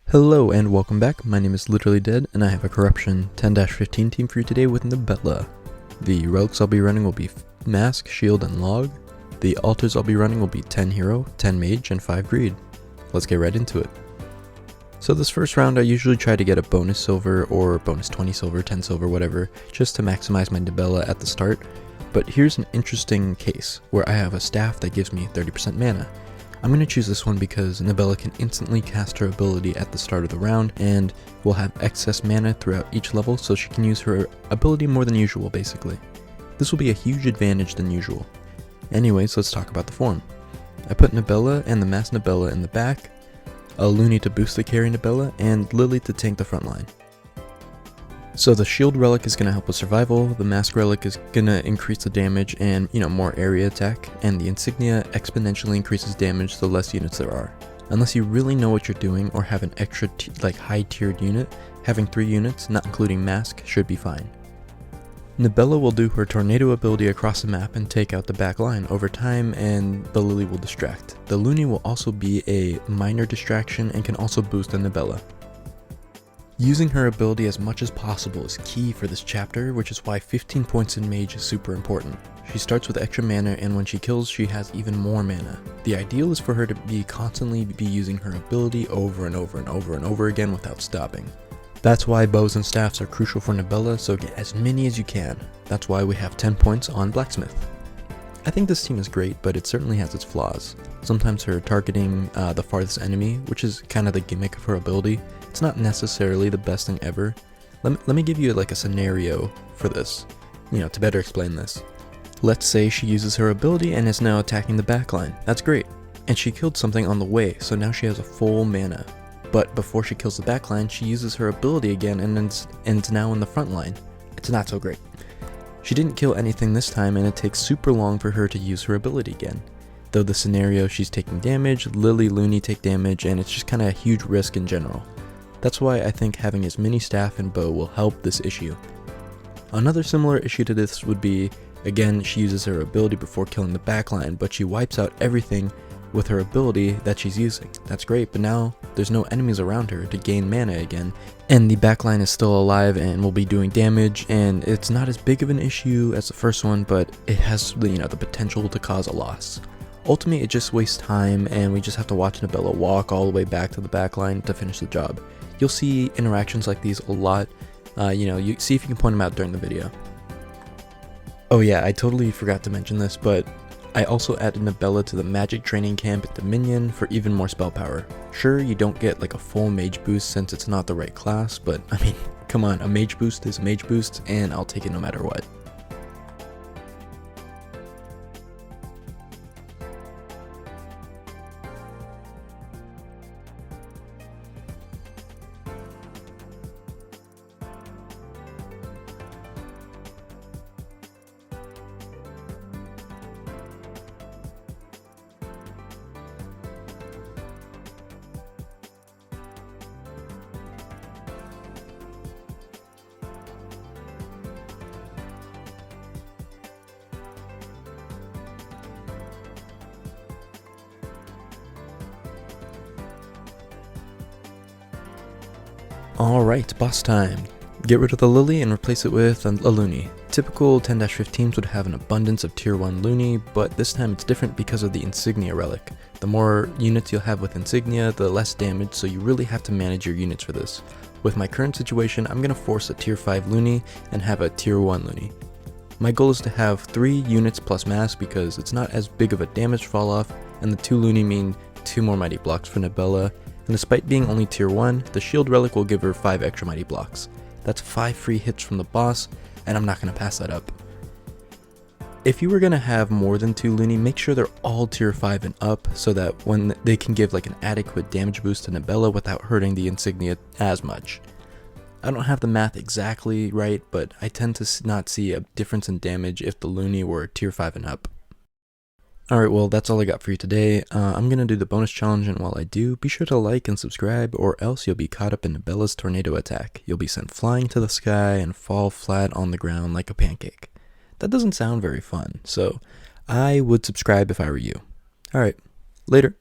Hello and welcome back, my name is Literally Dead and I have a Corruption 10-15 team for you today with Nibella. The relics I'll be running will be Mask, Shield, and Log. The altars I'll be running will be 10 Hero, 10 Mage, and 5 Greed. Let's get right into it. So this first round I usually try to get a bonus silver or bonus 20 silver, 10 silver, whatever, just to maximize my Nibella at the start. But here's an interesting case where I have a staff that gives me 30% mana. I'm going to choose this one because Nibella can instantly cast her ability at the start of the round and will have excess mana throughout each level, so she can use her ability more than usual basically. This will be a huge advantage than usual. Anyways, let's talk about the form. I put Nibella and the Masked Nibella in the back, a Looney to boost the carry Nibella, and Lily to tank the front line. So the shield relic is going to help with survival, the mask relic is going to increase the damage and, more area attack, and the insignia exponentially increases damage the less units there are. Unless you really know what you're doing or have an extra high tiered unit, having 3 units, not including mask, should be fine. Nibella will do her tornado ability across the map and take out the back line over time, and the Lily will distract. The Looney will also be a minor distraction and can also boost the Nibella. Using her ability as much as possible is key for this chapter, which is why 15 points in Mage is super important. She starts with extra mana, and when she kills she has even more mana. The ideal is for her to constantly be using her ability over and over and over and over again without stopping. That's why bows and staffs are crucial for Nibella, so get as many as you can. That's why we have 10 points on Blacksmith. I think this team is great, but it certainly has its flaws. Sometimes her targeting the farthest enemy, which is kind of the gimmick of her ability, it's not necessarily the best thing ever. Let me give you a scenario for this, to better explain this. Let's say she uses her ability and is now attacking the backline. That's great. And she killed something on the way, so now she has a full mana. But before she kills the backline, she uses her ability again and is now in the front line. It's not so great. She didn't kill anything this time, and it takes super long for her to use her ability again. Though the scenario, she's taking damage, Lily, Looney take damage, and it's just kind of a huge risk in general. That's why I think having as many staff and bow will help this issue. Another similar issue to this would be, again, she uses her ability before killing the backline, but she wipes out everything with her ability that she's using. That's great, but now there's no enemies around her to gain mana again, and the backline is still alive and will be doing damage, and it's not as big of an issue as the first one, but it has the potential to cause a loss. Ultimately, it just wastes time, and we just have to watch Nibella walk all the way back to the backline to finish the job. You'll see interactions like these a lot. You see if you can point them out during the video. Oh yeah, I totally forgot to mention this, but I also added Nibella to the magic training camp at Dominion for even more spell power. Sure, you don't get a full mage boost since it's not the right class, but I mean, come on, a mage boost is a mage boost, and I'll take it no matter what. Alright, boss time. Get rid of the Lily and replace it with a Looney. Typical 10-15s would have an abundance of tier 1 Looney, but this time it's different because of the insignia relic. The more units you'll have with insignia, the less damage, so you really have to manage your units for this. With my current situation, I'm going to force a tier 5 Looney and have a tier 1 Looney. My goal is to have 3 units plus mask because it's not as big of a damage fall off, and the 2 Looney mean 2 more mighty blocks for Nibella. And despite being only tier 1, the shield relic will give her 5 extra mighty blocks. That's 5 free hits from the boss, and I'm not going to pass that up. If you were going to have more than 2 Looney, make sure they're all tier 5 and up, so that when they can give an adequate damage boost to Nibella without hurting the insignia as much. I don't have the math exactly right, but I tend to not see a difference in damage if the Looney were tier 5 and up. Alright, well that's all I got for you today. I'm going to do the bonus challenge, and while I do, be sure to like and subscribe, or else you'll be caught up in Nibella's tornado attack. You'll be sent flying to the sky and fall flat on the ground like a pancake. That doesn't sound very fun, so I would subscribe if I were you. Alright, later.